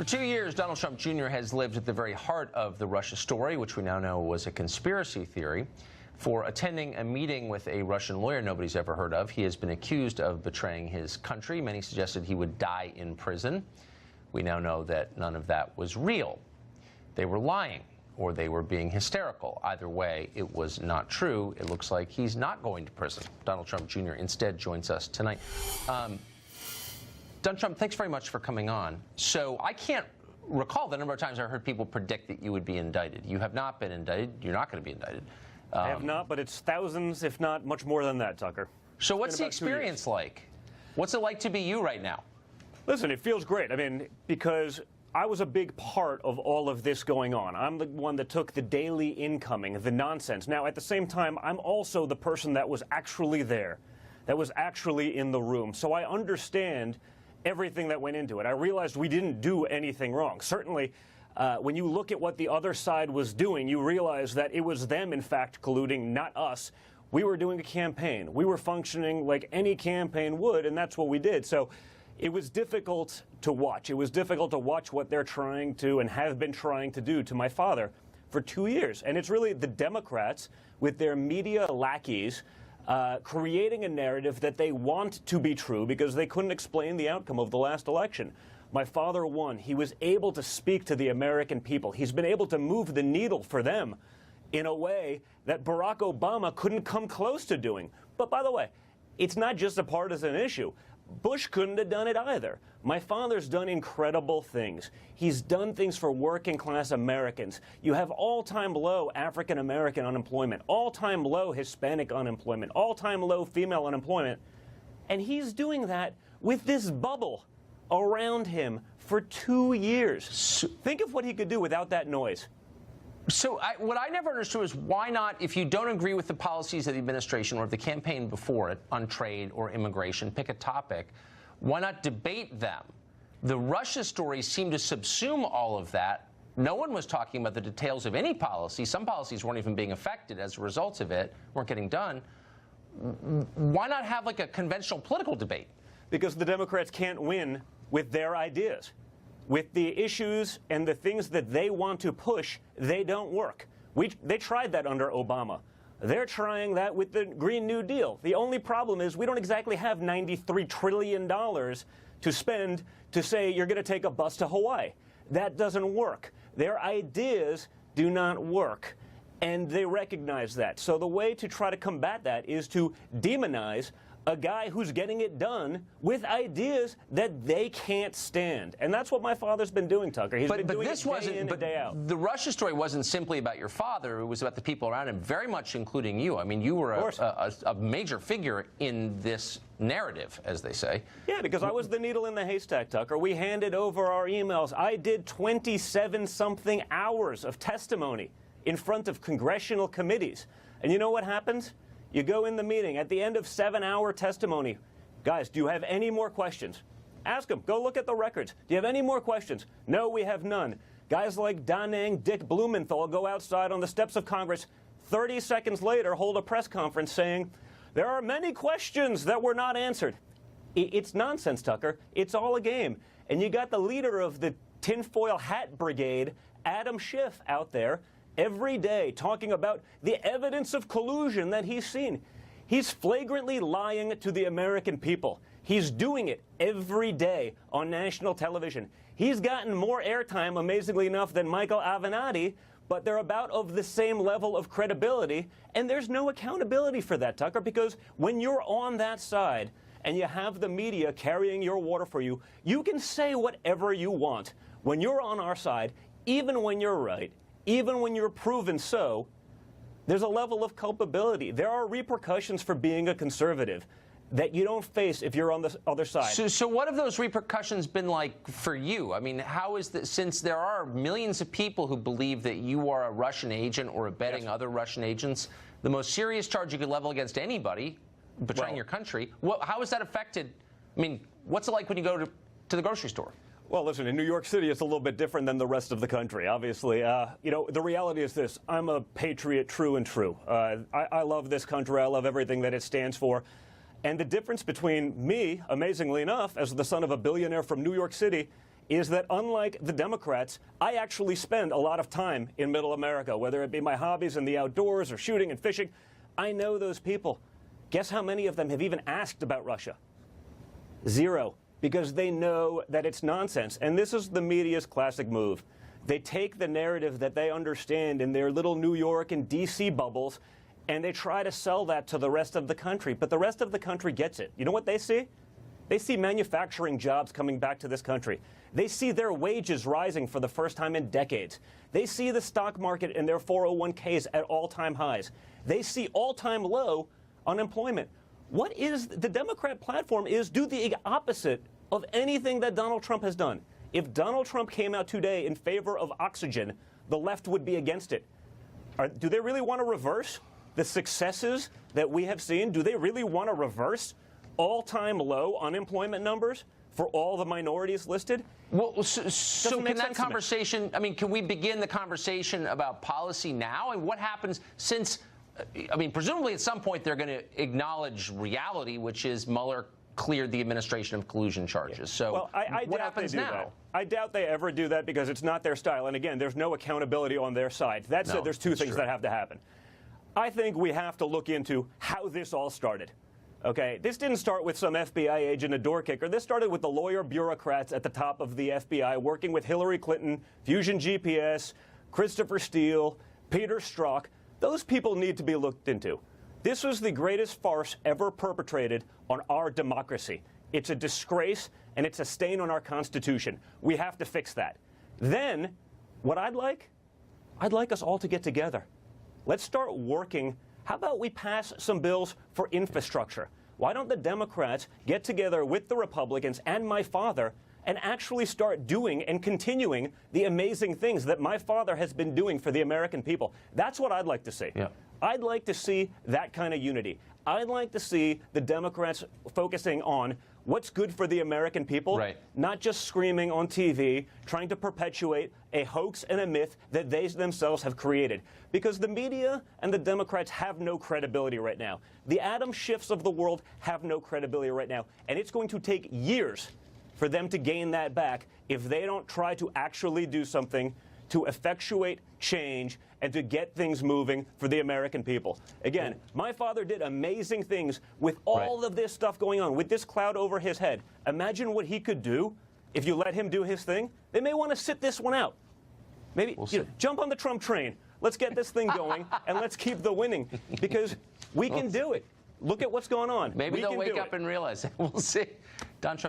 For 2 years, Donald Trump Jr. has lived at the very heart of the Russia story, which we now know was a conspiracy theory. For attending a meeting with a Russian lawyer nobody's ever heard of, he has been accused of betraying his country. Many suggested he would die in prison. We now know that none of that was real. They were lying, or they were being hysterical. Either way, it was not true. It looks like he's not going to prison. Donald Trump Jr. instead joins us tonight. Donald Trump, thanks very much for coming on. So I can't recall the number of times I heard people predict that you would be indicted. You have not been indicted. You're not going to be indicted. I have not, but it's thousands, if not much more than that, Tucker. So what's the experience like? What's it like to be you right now? Listen, it feels great. I mean, because I was a big part of all of this going on. I'm the one that took the daily incoming, the nonsense. Now, at the same time, I'm also the person that was actually there, that was actually in the room. So I understand everything that went into it. I realized we didn't do anything wrong. Certainly, when you look at what the other side was doing, you realize that it was them, in fact, colluding, not us. We were doing a campaign. We were functioning like any campaign would, and that's what we did. So it was difficult to watch. It was difficult to watch what they're trying to and have been trying to do to my father for 2 years. And it's really the Democrats with their media lackeys creating a narrative that they want to be true because they couldn't explain the outcome of the last election. My father won. He was able to speak to the American people. He's been able to move the needle for them in a way that Barack Obama couldn't come close to doing. But by the way, it's not just a partisan issue. Bush couldn't have done it either. My father's done incredible things. He's done things for working class Americans. You have all-time low African American unemployment, all-time low Hispanic unemployment, all-time low female unemployment. And he's doing that with this bubble around him for 2 years. Think of what he could do without that noise. So what I never understood is why not, if you don't agree with the policies of the administration or of the campaign before it on trade or immigration, pick a topic, why not debate them? The Russia stories seem to subsume all of that. No one was talking about the details of any policy. Some policies weren't even being affected as a result of it, weren't getting done. Why not have like a conventional political debate? Because the Democrats can't win with their ideas. With the issues and the things that they want to push, they don't work. They tried that under Obama. They're trying that with the Green New Deal. The only problem is we don't exactly have $93 trillion to spend to say you're going to take a bus to Hawaii. That doesn't work. Their ideas do not work, and they recognize that. So the way to try to combat that is to demonize a guy who's getting it done with ideas that they can't stand. And that's what my father's been doing, Tucker. He's been doing it day in and day out. The Russia story wasn't simply about your father. It was about the people around him, very much including you. I mean, you were a major figure in this narrative, as they say. Yeah, because I was the needle in the haystack, Tucker. We handed over our emails. I did 27-something hours of testimony in front of congressional committees. And you know what happens? You go in the meeting. At the end of 7-hour testimony, guys, do you have any more questions? Ask them. Go look at the records. Do you have any more questions? No, we have none. Guys like Da Nang, Dick Blumenthal go outside on the steps of Congress 30 seconds later, hold a press conference saying, there are many questions that were not answered. It's nonsense, Tucker. It's all a game. And you got the leader of the tinfoil hat brigade, Adam Schiff, out there every day talking about the evidence of collusion that he's seen. He's flagrantly lying to the American people. He's doing it every day on national television. He's gotten more airtime, amazingly enough, than Michael Avenatti, but they're about of the same level of credibility, and there's no accountability for that, Tucker, because when you're on that side and you have the media carrying your water for you, you can say whatever you want. When you're on our side, even when you're right, even when you're proven so, there's a level of culpability. There are repercussions for being a conservative that you don't face if you're on the other side. So what have those repercussions been like for you? I mean, how is that, since there are millions of people who believe that you are a Russian agent or abetting other Russian agents, the most serious charge you could level against anybody betraying your country, how has that affected? I mean, what's it like when you go to the grocery store? Well, listen, in New York City, it's a little bit different than the rest of the country, obviously. You know, the reality is this. I'm a patriot true and true. I love this country. I love everything that it stands for. And the difference between me, amazingly enough, as the son of a billionaire from New York City, is that unlike the Democrats, I actually spend a lot of time in Middle America, whether it be my hobbies in the outdoors or shooting and fishing. I know those people. Guess how many of them have even asked about Russia? Zero, because they know that it's nonsense. And this is the media's classic move. They take the narrative that they understand in their little New York and D.C. bubbles, and they try to sell that to the rest of the country. But the rest of the country gets it. You know what they see? They see manufacturing jobs coming back to this country. They see their wages rising for the first time in decades. They see the stock market and their 401ks at all-time highs. They see all-time low unemployment. What is the Democrat platform is do the opposite of anything that Donald Trump has done. If Donald Trump came out today in favor of oxygen, the left would be against it. Do they really want to reverse the successes that we have seen? Do they really want to reverse all-time low unemployment numbers for all the minorities listed? Well, so can that conversation, I mean, can we begin the conversation about policy now? And what happens since, I mean, presumably at some point they're going to acknowledge reality, which is Mueller cleared the administration of collusion charges. Yeah. So well, I what happens now? That. I doubt they ever do that because it's not their style. And again, there's no accountability on their side. That said, there's two things that have to happen. I think we have to look into how this all started. Okay, this didn't start with some FBI agent, a door kicker. This started with the lawyer bureaucrats at the top of the FBI working with Hillary Clinton, Fusion GPS, Christopher Steele, Peter Strzok. Those people need to be looked into. This was the greatest farce ever perpetrated on our democracy. It's a disgrace, and it's a stain on our Constitution. We have to fix that. Then, what I'd like us all to get together. Let's start working. How about we pass some bills for infrastructure? Why don't the Democrats get together with the Republicans and my father and actually start doing and continuing the amazing things that my father has been doing for the American people? That's what I'd like to see. Yeah. I'd like to see that kind of unity. I'd like to see the Democrats focusing on what's good for the American people, not just screaming on TV, trying to perpetuate a hoax and a myth that they themselves have created. Because the media and the Democrats have no credibility right now. The Adam Schiffs of the world have no credibility right now. And it's going to take years for them to gain that back if they don't try to actually do something to effectuate change and to get things moving for the American people. Again, my father did amazing things with all of this stuff going on, with this cloud over his head. Imagine what he could do if you let him do his thing. They may want to sit this one out. Maybe jump on the Trump train. Let's get this thing going, and let's keep the winning, because we can do it. Look at what's going on. Maybe they'll wake up and realize it. We'll see. Don Trump.